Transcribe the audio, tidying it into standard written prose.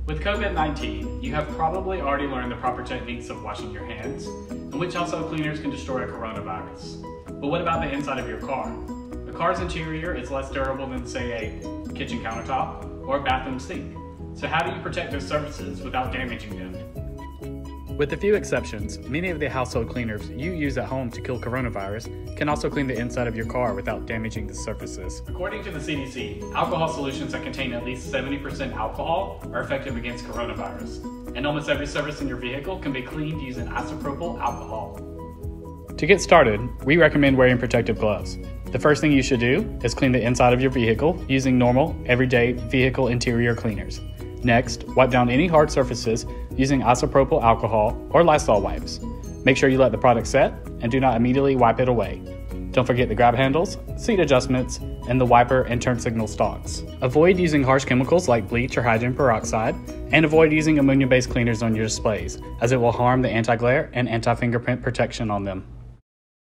With COVID-19, you have probably already learned the proper techniques of washing your hands, and which household cleaners can destroy a coronavirus. But what about the inside of your car? A car's interior is less durable than, say, a kitchen countertop or a bathroom sink. So how do you protect those surfaces without damaging them? With a few exceptions, many of the household cleaners you use at home to kill coronavirus can also clean the inside of your car without damaging the surfaces. According to the CDC, alcohol solutions that contain at least 70% alcohol are effective against coronavirus, and almost every surface in your vehicle can be cleaned using isopropyl alcohol. To get started, we recommend wearing protective gloves. The first thing you should do is clean the inside of your vehicle using normal, everyday vehicle interior cleaners. Next, wipe down any hard surfaces using isopropyl alcohol or Lysol wipes. Make sure you let the product set and do not immediately wipe it away. Don't forget the grab handles, seat adjustments, and the wiper and turn signal stalks. Avoid using harsh chemicals like bleach or hydrogen peroxide, and avoid using ammonia-based cleaners on your displays, as it will harm the anti-glare and anti-fingerprint protection on them.